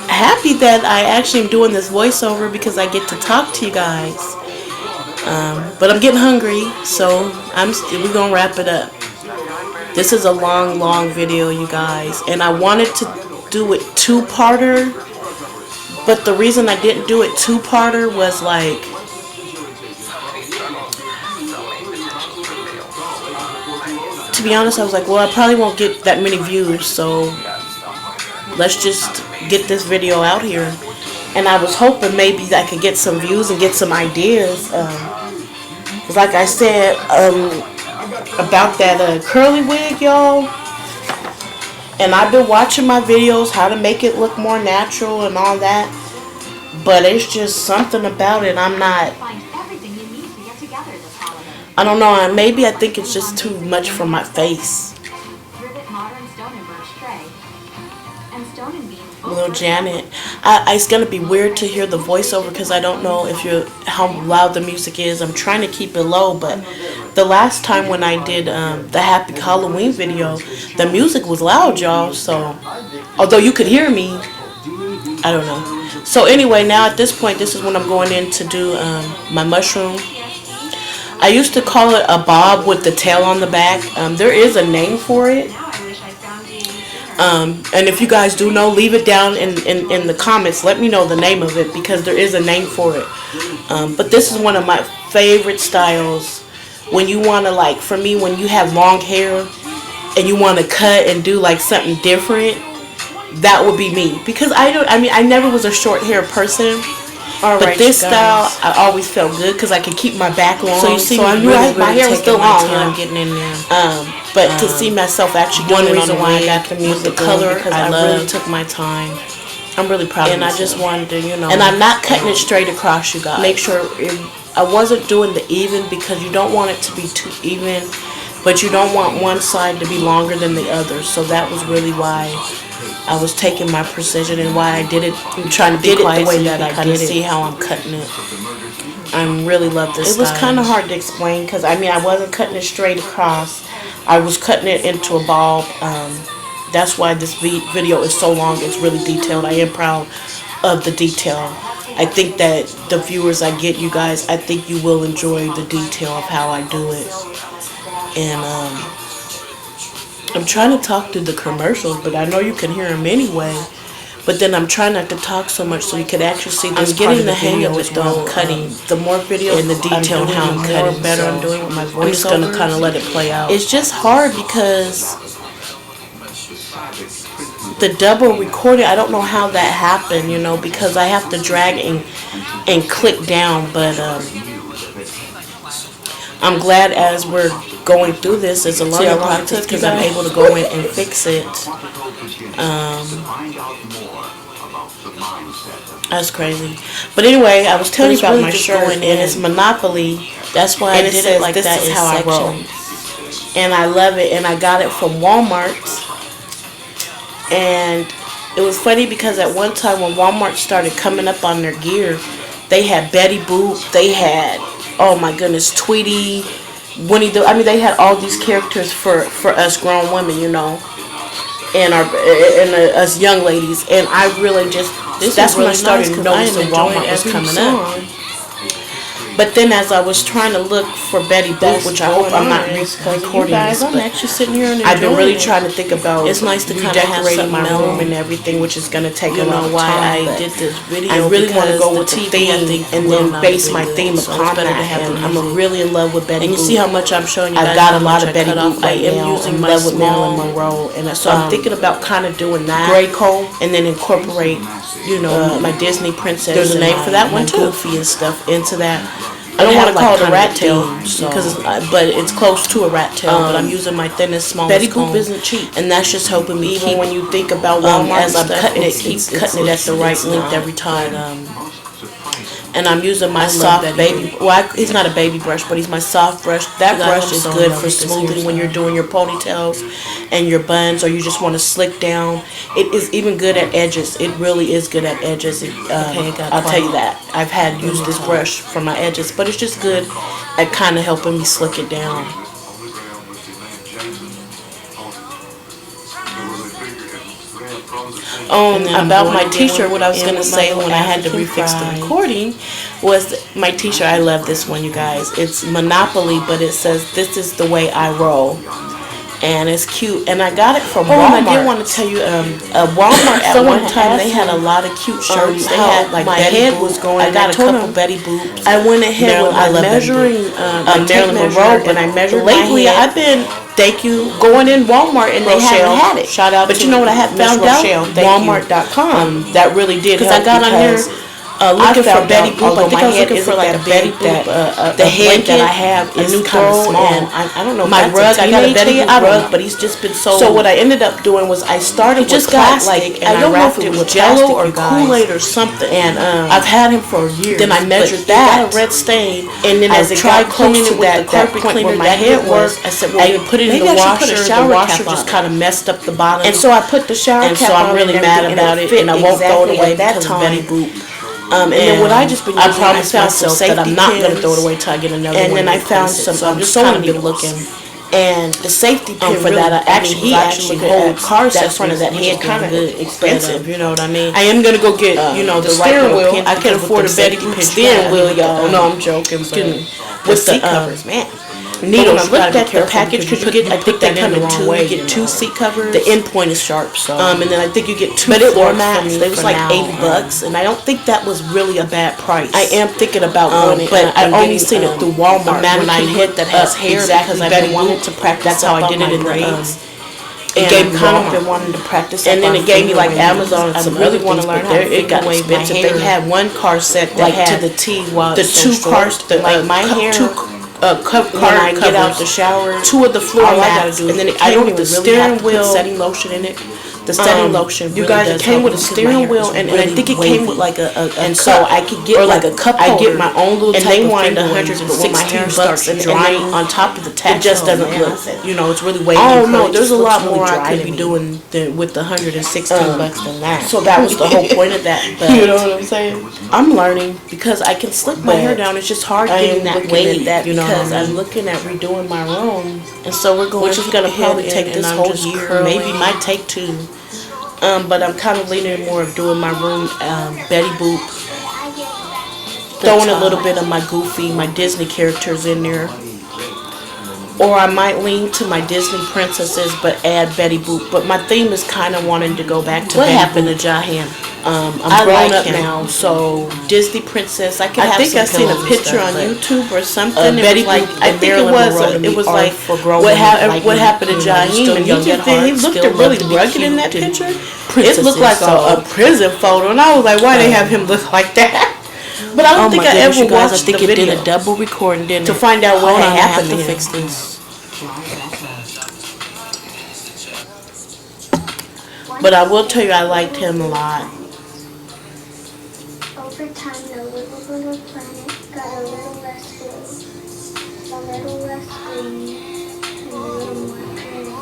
happy that I actually am doing this voiceover, because I get to talk to you guys. But I'm getting hungry, so we're gonna wrap it up. This is a long video, you guys, and I wanted to do it two-parter, but the reason I didn't do it two-parter was like, to be honest, I was like, well, I probably won't get that many views, so let's just get this video out here. And I was hoping maybe I could get some views and get some ideas. Like I said, about that curly wig, y'all, and I've been watching my videos how to make it look more natural and all that, but it's just something about it. I don't know, maybe I think it's just too much for my face. Little Janet. It's gonna be weird to hear the voiceover, because I don't know how loud the music is. I'm trying to keep it low, but the last time when I did the Happy Halloween video, the music was loud, y'all. So although you could hear me, I don't know. So anyway, now at this point, this is when I'm going in to do my mushroom. I used to call it a bob with the tail on the back. There is a name for it. And if you guys do know, leave it down in the comments. Let me know the name of it, because there is a name for it. But this is one of my favorite styles. When you want to, like, for me, when you have long hair and you want to cut and do like something different, that would be me. Because I never was a short hair person. But this style, I always felt good because I could keep my back long. So you see, I knew my hair was still long. Getting in there. But to see myself actually doing it on the wig, why I got the music with the color, because I really took my time. I'm really proud of myself. And I just wanted to, you know. And I'm not cutting it straight across, you guys. Make sure I wasn't doing the even, because you don't want it to be too even, but you don't want one side to be longer than the other. So that was really why I was taking my precision and why I did it. I'm trying to get it the way that I did it. See how I'm cutting it. I really love this It was style. kind of hard to explain because I wasn't cutting it straight across. I was cutting it into a ball. That's why this video is so long. It's really detailed. I am proud of the detail. I think that the viewers I get, you guys, I think you will enjoy the detail of how I do it. And I'm trying to talk through the commercials, but I know you can hear them anyway. But then I'm trying not to talk so much so you could actually see this. I'm getting the hang of it though. Cutting. The more videos and the detail I'm how I'm cutting, better so I'm doing with my voice. I'm just gonna kind of let it play out. It's just hard because the double recording, I don't know how that happened, you know, because I have to drag and click down. But I'm glad as we're going through this, it's a learning process because I'm able to go in and fix it. That's crazy. But anyway, I was telling you about my shirt, and it's Monopoly. That's why I did it like this that. Is how I roll. And I love it, and I got it from Walmart. And it was funny because at one time when Walmart started coming up on their gear, they had Betty Boop, they had, oh my goodness, Tweety, Winnie the, they had all these characters for us grown women, you know, and us young ladies. And I really just, that's when I started noticing Walmart was coming up. But then as I was trying to look for Betty Boop, which I hope I'm not recording this, I'm actually sitting here and I've been really trying to think about it's nice to kind of have redecorating my something room and everything, which is going to take a you know long why time. I did this video. I really want to because go the with the TV, theme I think, and will then not base be my good. theme So it's upon better to that. have And the I'm music. really in love with Betty And you Boop. see how much I'm showing you guys. I've got a how lot much of Betty I cut Boop off. right I am now. using I'm in my love with small Marilyn Monroe, and so I'm thinking about kind of doing that. gray coal, and then incorporate, you know, my Disney princess. There's a name for that one too. Goofy and stuff into that. I don't want to call it a kind of rat tail theme, because but it's close to a rat tail. But I'm using my thinnest, smallest Betty Boop comb, isn't cheap, and that's just helping me even keep. when you think about Walmart As I'm stuff, cutting it, it's cutting it at the right length not. every time. And I'm using my love soft Betty baby. Well, he's not a baby brush, but he's my soft brush. That You got brush him is so in good love for with this smoothing when you're doing your ponytails and your buns, or you just want to slick down. It is even good at edges. It really is good at edges. I'll tell you that. I've had used this brush for my edges, but it's just good at kind of helping me slick it down. About my t-shirt, what I was going to say when I had to refix the recording was my t-shirt. I love this one, you guys. It's Monopoly, but it says, "This is the way I roll." And it's cute. And I got it from Walmart. And I did want to tell you, Walmart at one time, they had a lot of cute shirts. They had, like, my Betty head Boop. was going. I got a told couple him Betty Boops. I went ahead with my measuring, Marilyn Monroe, but I measured lately. my head. I've been Thank you. going in Walmart and they haven't had it. Shout out But to you know what I have Miss found Rochelle. out? Thank you. Walmart.com. That really did Because help I got on there looking for Betty Boop. I think I was looking for like a Betty Boop. The head that I have is kind of small. And I don't know if My that's rug, I got a Betty Boop rug, but but he's just been so. So what I ended up doing was I started with just got plastic, like, and I don't know if wrapped it was with Jello plastic, or you guys. Kool-Aid or something. And I've had him for years. then I measured but that. It got a red stain, And then as as it I tried got cleaning close it to with that the carpet point cleaner where my that head it was, was, I said, well, I put it in maybe the I should put a washer. shower The cap washer on. just kind of messed up the bottom. And so I put the shower And cap so I'm on really and mad everything, about it, fit and I won't throw it away that because of time. Betty Boop. And then what I just been using, I promised found some myself that I'm safety not going to pins. throw it away till I get another And one. then I found some So I'm just sewing kind of been needles. looking. And the safety pin For really, that, he actually holds cars that front of that head kind of good, expensive. You know what I mean? I am gonna go get you know the the right steering little wheel. pins I can because afford a with Betty the Boop safety steering pins, wheel, you gotta, y'all. No, I'm joking. Excuse me. With With the the covers, man. needles. But when I looked at the package, because you get, I think they come in two. You get 2 seat covers. The end point is sharp, so. And then I think you get 2 floor mats. They was like $80, and I don't think that was really a bad price. I am thinking about going, but I only seen it through Walmart. A mannequin head that has hair because I've been wanting to practice. That's how I did it in braids. It gave me kind of been wanting to practice, and then it gave me like Amazon. I really want to learn how to. It got expensive. They had one car set that had to the T. The 2 cars, like my hair. When I get out the shower, 2 of the floor mats, and then it came with the steering wheel, setting lotion in it. The setting lotion, you guys, it came with a steering wheel, and I think it came with like a and so I could get like a cup holder. I get my own little. And they wanted $116 and drying on top of the tax. It just doesn't look, you know, it's really wavy. Oh no, there's a lot more I could be doing with the $116 than that. So that was the whole point of that. But you know what I'm saying? I'm learning because I can slick my hair down. It's just hard getting that wave, you know. Because I'm looking at redoing my room, and so we're going, which is gonna probably take this whole year, maybe might take 2. But I'm kind of leaning more of doing my room Betty Boop, throwing a little bit of my Goofy, my Disney characters in there. Or I might lean to my Disney princesses, but add Betty Boop. But my theme is kind of wanting to go back to what happened to Jahan. I'm grown up now, so Disney princess. I think I seen a picture on YouTube or something. Betty Boop. I think it was like what happened to Jahan. And he looked really rugged in that picture. It looked like a prison photo, and I was like, why they have him look like that? But I don't think I ever watched the video. I think it did a double recording, didn't it? To find out what had happened to fix this. But I will tell you, I liked him a lot. Over time, the little planet got a little less blue, a little less green, and a little more green.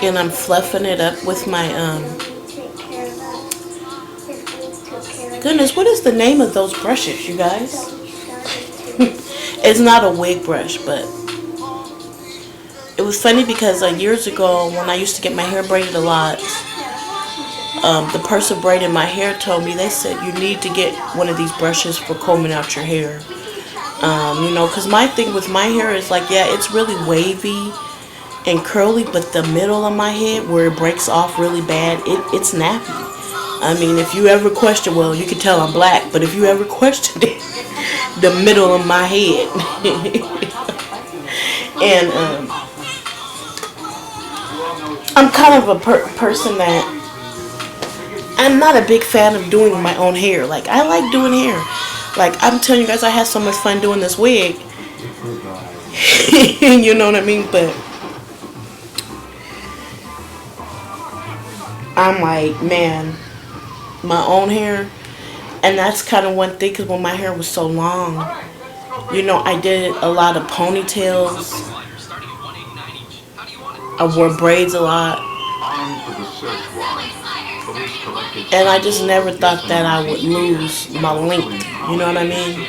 And I'm fluffing it up with my Goodness, what is the name of those brushes, you guys? It's not a wig brush, but it was funny because years ago when I used to get my hair braided a lot, the person braiding my hair told me, they said, you need to get one of these brushes for combing out your hair. You know, because my thing with my hair is like, yeah, it's really wavy and curly, but the middle of my head where it breaks off really bad, it's nappy. I mean, if you ever question, well, you can tell I'm black, but if you ever questioned it, the middle of my head. And I'm kind of a person that I'm not a big fan of doing my own hair. Like, I like doing hair. Like, I'm telling you guys, I had so much fun doing this wig. You know what I mean? But I'm like, man, my own hair. And that's kind of one thing, because when my hair was so long, you know, I did a lot of ponytails. I wore braids a lot. And I just never thought that I would lose my length. You know what I mean?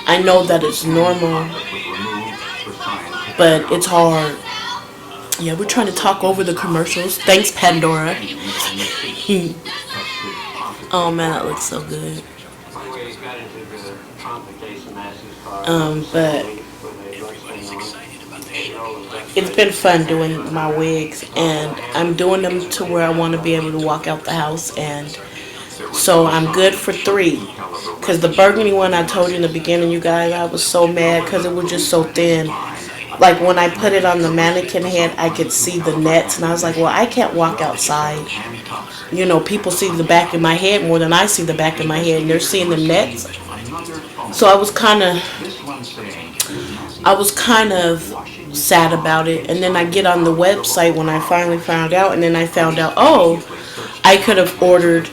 I know that it's normal, but it's hard. Yeah, we're trying to talk over the commercials. Thanks, Pandora. Oh man, that looks so good. But it's been fun doing my wigs, and I'm doing them to where I want to be able to walk out the house, and so I'm good for 3. Because the burgundy one, I told you in the beginning, you guys, I was so mad because it was just so thin. Like when I put it on the mannequin head, I could see the nets, and I was like, well, I can't walk outside. You know, people see the back of my head more than I see the back of my head, and they're seeing the nets. So I was kind of sad about it. And then I get on the website when I finally found out, and then I found out, oh, I could have ordered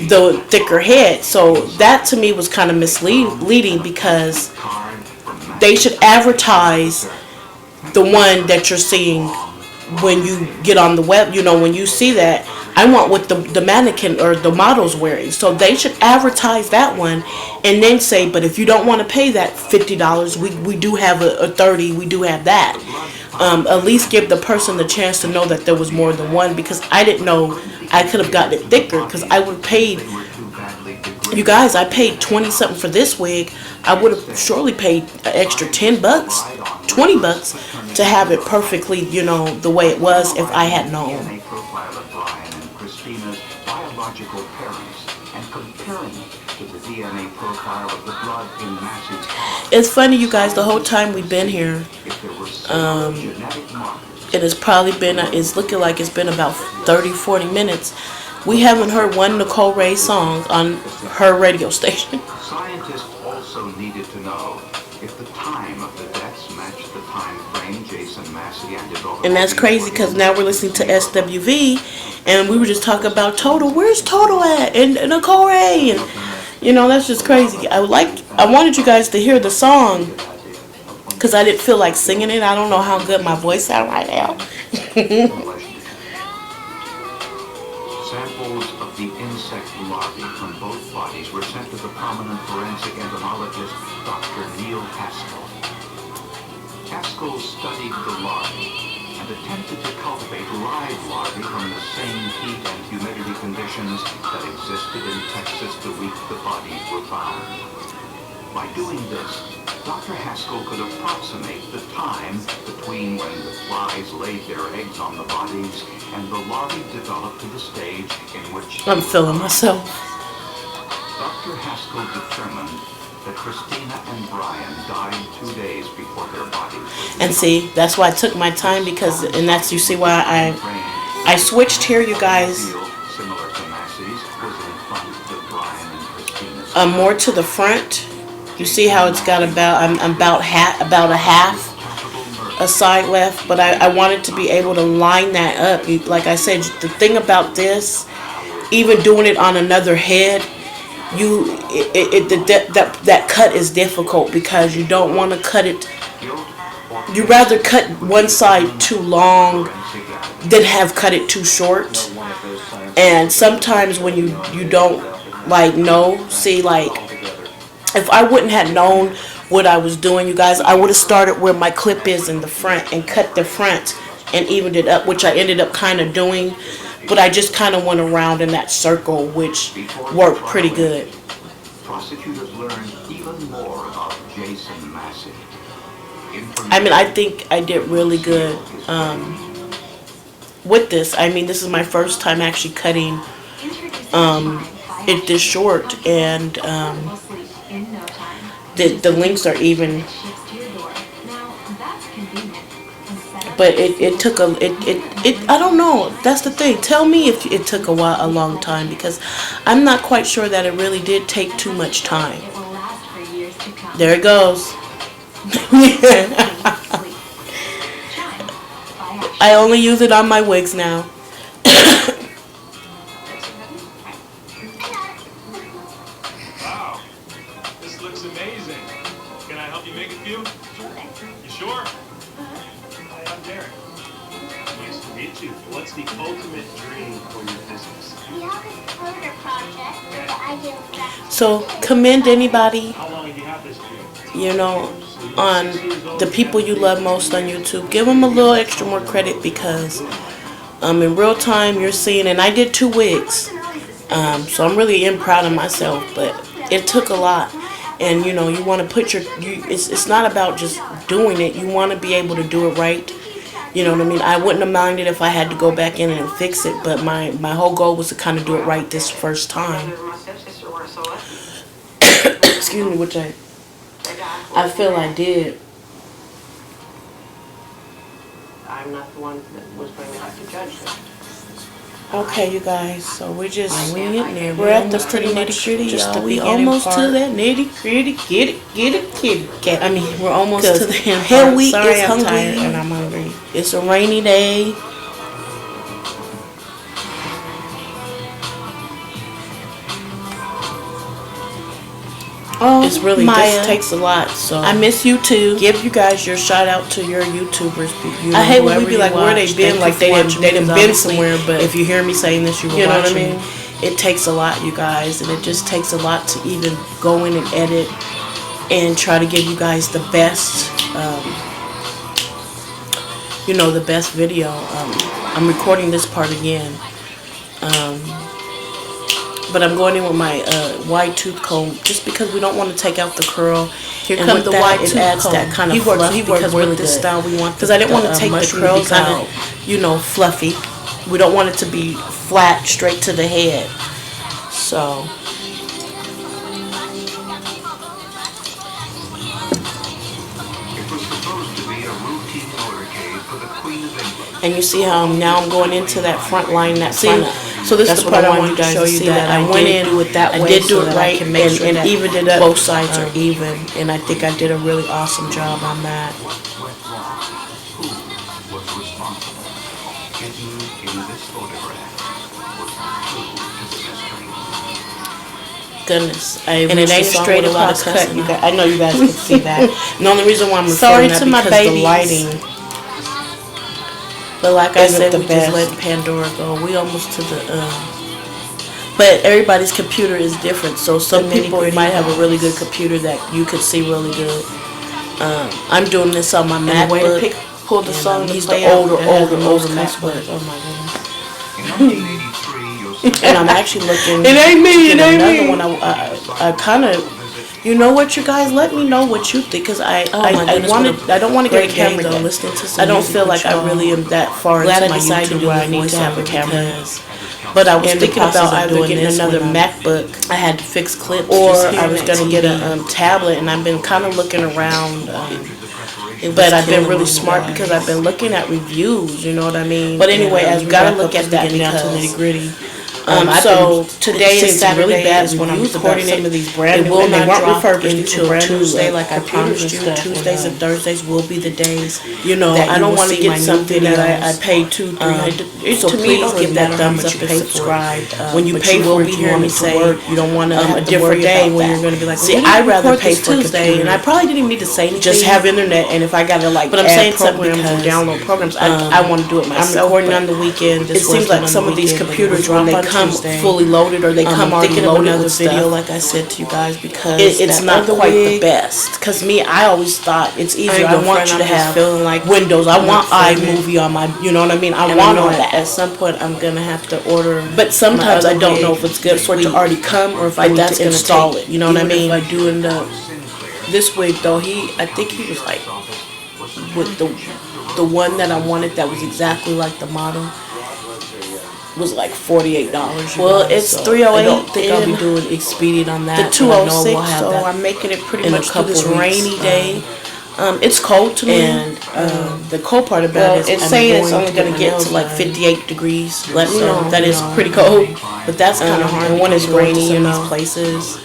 the thicker head. So that to me was kind of misleading, because they should advertise the one that you're seeing when you get on the web. You know, when you see that, I want what the mannequin or the model's wearing. So they should advertise that one and then say, but if you don't want to pay that $50, we do have a 30, we do have that. At least give the person the chance to know that there was more than one, because I didn't know I could have gotten it thicker, because I would have paid You guys, I paid 20 something for this wig. I would have surely paid an extra 10 bucks, 20 bucks to have it perfectly, you know, the way it was if I had known. DNA profile of Brian and Christina's biological parents and comparing it to the DNA profile of the blood in Massey's car. It's funny, you guys, the whole time we've been here, If there were similar genetic markers, it has probably been, it's looking like it's been about 30, 40 minutes. We haven't heard one Nicole Ray song on her radio station. scientists also needed to know if the time of the deaths matched the time frame Jason Massey and his And that's crazy because now we're listening to SWV and we were just talking about Total. Where's Total at? And Nicole Ray. And, you know, that's just crazy. I wanted you guys to hear the song because I didn't feel like singing it. I don't know how good my voice sounds right now. Samples of the insect larvae from both bodies were sent to the prominent forensic entomologist Dr. Neil Haskell. Haskell studied the larvae and attempted to cultivate live larvae from the same heat and humidity conditions that existed in Texas the week the bodies were found. By doing this, Dr. Haskell could approximate the time between when the flies laid their eggs on the bodies and the larvae developed to the stage in which... I'm feeling myself. Dr. Haskell determined that Christina and Brian died 2 days before their bodies were... And see, that's why I took my time because, and that's, you see why I switched here, you guys. Similar to Massey's was in front of Brian and Christina's... More to the front. You see how it's got about a half a side left, but I wanted to be able to line that up. Like I said, the thing about this, even doing it on another head, that cut is difficult because you don't want to cut it. You rather cut one side too long than have cut it too short. And sometimes when you don't like know, see, like, if I wouldn't have known what I was doing, you guys, I would have started where my clip is in the front and cut the front and evened it up, which I ended up kind of doing. But I just kind of went around in that circle, which worked pretty good. Prosecutors learned even more about Jason Massey. I mean, I think I did really good with this. I mean, this is my first time actually cutting it this short, and the links are even, but it took a I don't know, that's the thing. Tell me if it took a long time, because I'm not quite sure that it really did take too much time. There it goes. I only use it on my wigs now. Wow, this looks amazing. Can I help you make a few? You sure? Hi, I'm Derek. Nice to meet you. What's the ultimate dream for your business? We have this photo project that I do. So commend anybody, How long have you had this dream? you know, on the people you love most on YouTube. Give them a little extra more credit, because in real time you're seeing, and I did 2 wigs, so I'm really proud of myself, but it took a lot. And you know, you want to put it's not about just doing it, you want to be able to do it right. You know what I mean? I wouldn't have minded if I had to go back in and fix it, but my whole goal was to kind of do it right this first time. Excuse me, which I feel I did. I'm not the one that was going to have to judge them. Okay, you guys, so we're at the pretty nitty gritty, y'all. We almost to that nitty gritty. Get it, kitty cat. I mean, we're almost to the hell. We is hungry and I'm hungry. It's a rainy day. It's really, this takes a lot, so I miss you too. Give you guys your shout out to your YouTubers. I hate when we be like, where they been, like they didn't been somewhere, but if you hear me saying this, you know what I mean? It takes a lot, you guys, and it just takes a lot to even go in and edit and try to give you guys the best, you know, the best video. I'm recording this part again. but I'm going in with my wide tooth comb just because we don't want to take out the curl. Here comes the wide tooth adds comb. that kind of He works really with this good. style. We want because I didn't want to take the curls kinda, out. you know, fluffy. We don't want it to be flat straight to the head. So It was supposed to be a routine motorcade for the Queen of England. and you see how now I'm going into that front line, that See, front. so this That's is the what part I I wanted wanted to to show you see that that I went in, do it that I way did do so it that I right can make sure and that evened it up. both sides are even, and I think I did a really awesome job on that. What went wrong? Who was responsible? Hidden in this photograph was a clue to the mystery. Goodness, And it ain't straight across cut. You guys, I know you guys can see that. And the only reason why I'm Sorry recording to that my because babies. the lighting. But like I Isn't said, the we just best. let Pandora go. We almost to the but everybody's computer is different. So some The people nitty-gritty might have a really good computer that you could see really good. I'm doing this on my And the way to MacBook. pull the song to He's play the out, older it has the most MacBook. cuss words. Oh my goodness. In 1983, you'll And I'm actually looking. It ain't me, at it ain't another me. one. I kind of. You know what, you guys? Let me know what you think, because I don't want to get a camera though. yet. Listening to some I don't music feel with like I y'all. really am that far Glad into I my decided to YouTube do where the I need to have a voiceover camera. because But I was in the thinking about process of either doing getting this another when MacBook, I had to fix clips, or just I hearing was that going to get TV. a tablet, and I've been kind of looking around. It was But I've been killing really me, smart guys. because I've been looking at reviews. You know what I mean? But anyway, And, as we gotta wrap look up, at that getting down to because nitty gritty. so today it is seems Saturday really bad is when I'm reviews recording about it. some of these brand It new, will and they not weren't drop refurbished until brand new, Tuesday, like I computers promised and you. stuff, Tuesdays and, and Thursdays will be the days. You know, that I you don't will want to see get my new something that I videos. paid $200-$300. So To me, please don't give really that matter how thumbs much up you and pay for it. subscribe. When you But pay you for will it, be you hearing want me it to say work. You don't want to have a to different worry day about when that. you're going to be like, See, well, I'd we rather record pay this for a Tuesday, computer. and I probably didn't even need to say anything. Just have internet, and if I gotta like But I'm add saying something programs or because, download programs, I want to do it myself. I'm recording but on the weekend. It seems like some of these computers, when they come fully loaded or they come already thinking of loaded another with video, stuff, like I said to you guys, because it's that not other quite the wig, best. Because me, I always thought it's easier. ain't I gonna want front, you to I'm just have feeling like Windows. I I'm want not feeling it. iMovie on my, you know what I mean? I and want I know all at that. some point I'm gonna have to order. But sometimes my I other don't know wig if it's good for it to this already week. come or if I But need that's to gonna install take- it. You know what I even mean? if I do end up this wig though, I think he was like with the one that I wanted that was exactly like the model was like $48. Well, it's so $308 I don't think I'll be in doing Expedient on that. The but I know 206, we'll have so that I'm making it pretty in a much to couple this weeks. rainy day. It's cold to me, And the cold part about it is it's I'm saying it's going only to going my to get nails to like done. 58 degrees. Let me So know, that you is know. pretty cold. But that's kind of hard and when it's going to rainy, some you of know. these places,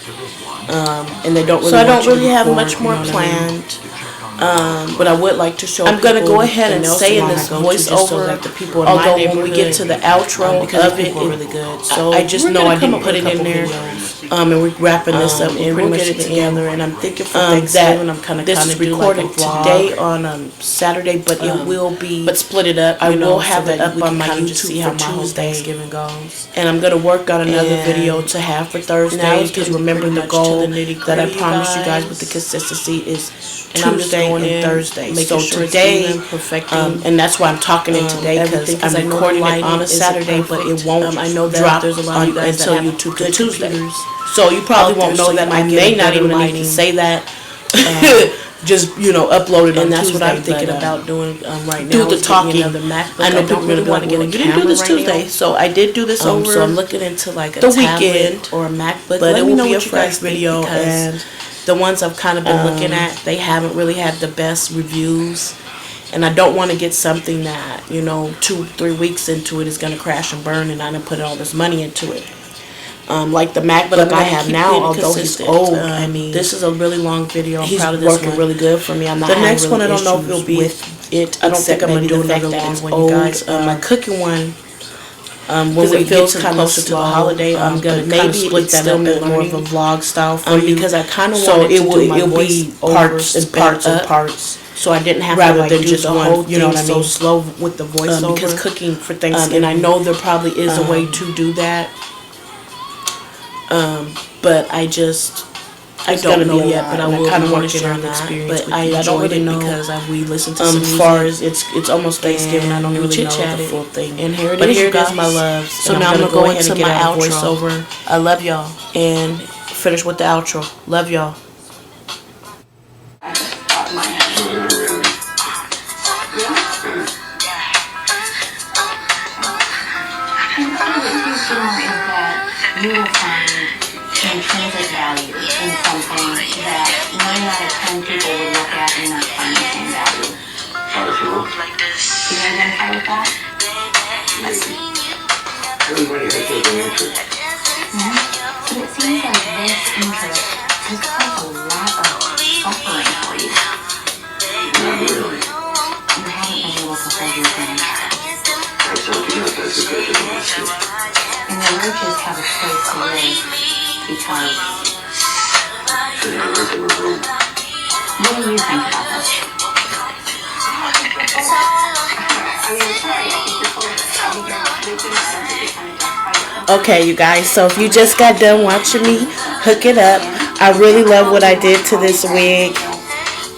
and they don't really. So I want don't you to really have record, much more you know what I mean? planned. But I would like to show. I'm gonna people go ahead the and nail say in salon this I go to just so voiceover, that the people in my although when neighborhood, we get to the outro because of it, people are really good. So I just we're know gonna I come didn't up put with it a in couple there. videos. And we're wrapping this up. and We're we'll pretty get much it at the end. together. And I'm thinking for That Thanksgiving, I'm kind of this is do recorded like a vlog today on Saturday, but it will be but split it up. I you know, will have so it that up we on can my kinda just YouTube see how for my whole Tuesday. Thanksgiving goes. And I'm gonna work on another And video to have for now Thursday. it's Because getting remember pretty the much goal to the nitty-gritty, that I promised you guys guys. with the consistency is And I'm just Tuesday going and in, Thursday. making So sure it's today, even, perfecting, and that's why I'm talking in today everything, because 'cause I I'm know the recording it lighting on a isn't Saturday, but perfect. it won't I know that drop there's a lot of you guys that until have YouTube good to Tuesday. computers So you probably out won't there, know so that. you I might get may a not better even need lighting. to say that. Just upload it on and that's Tuesday, what I'm thinking but, about doing right now. do the is getting talking. another MacBook. I know don't people really really want to get a it. You didn't do this camera right Tuesday, now. so I did do this over. So I'm looking into like a the tablet weekend, or a MacBook, but it me will know be a what you guys fresh think, video. because And the ones I've kind of been looking at, they haven't really had the best reviews. And I don't want to get something that, 2-3 weeks into it is going to crash and burn, and I done put all this money into it. Like the MacBook I have now, although he's old, I mean, this is a really long video. I'm he's proud of this working one. really good for me. I'm not The having next really one, I don't know if issues it'll be with it. I don't think I'm gonna do another long one, you guys. My cooking one, when we it get feels to kinda closer to the slow, holiday, I'm but gonna maybe maybe split it's that still up in more of a learning, vlog style for you, because I kind of so wanted it to will do my it'll voice be parts and parts and parts. So I didn't have Rather to like than do just the one, whole you know thing what I so mean? slow with the voiceover. Because cooking for Thanksgiving, and I know there probably is a way to do that. But I just I don't know yet, but I will kind of be want to working share on that experience. But With I you. enjoyed it because we listened to some as music. far as it's almost Thanksgiving, I don't really know the full thing. And here it but is, here you it is, guys. my loves. So And now I'm gonna go ahead into and get my out outro. voiceover. I love y'all and finish with the outro. Love y'all. You will find intrinsic value in something that 9 out of 10 people would look at and not find the same value. Do you identify with that? Everybody has their interest. But it seems like this interest has caused a lot of suffering for you. Not really. You haven't been able to hold your ground. I thought you know that's a good thing. And the roaches have a place to live because... Should have lived in a room. What do you think about this? Okay, you guys, so if you just got done watching me hook it up, I really love what I did to this wig.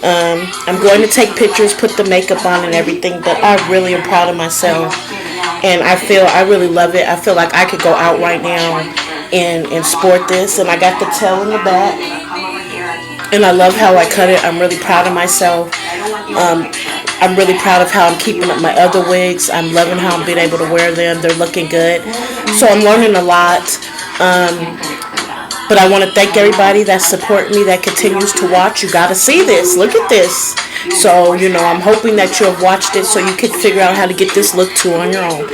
I'm going to take pictures, put the makeup on and everything, but I really am proud of myself. And I really love it. I feel like I could go out right now and sport this. And I got the tail in the back. And I love how I cut it. I'm really proud of myself. I'm really proud of how I'm keeping up my other wigs. I'm loving how I'm being able to wear them. They're looking good. So I'm learning a lot. But I want to thank everybody that support me, that continues to watch. You got to see this. Look at this. So, I'm hoping that you have watched it so you can figure out how to get this look too on your own.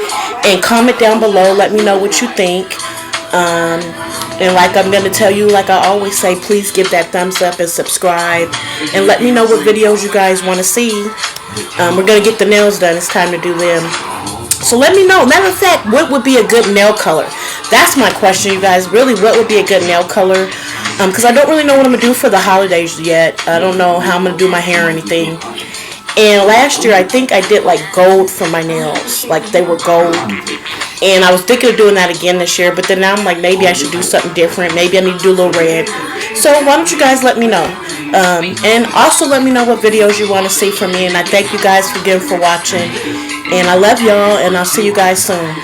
And comment down below. Let me know what you think. And like I'm going to tell you, like I always say, please give that thumbs up and subscribe. And let me know what videos you guys want to see. We're going to get the nails done. It's time to do them. So let me know. Matter of fact, what would be a good nail color? That's my question, you guys. Really, what would be a good nail color? Because I don't really know what I'm going to do for the holidays yet. I don't know how I'm going to do my hair or anything. And last year, I think I did like gold for my nails. Like they were gold. And I was thinking of doing that again this year. But then now I'm like, maybe I should do something different. Maybe I need to do a little red. So why don't you guys let me know? And also let me know what videos you want to see from me. And I thank you guys again for watching. And I love y'all. And I'll see you guys soon.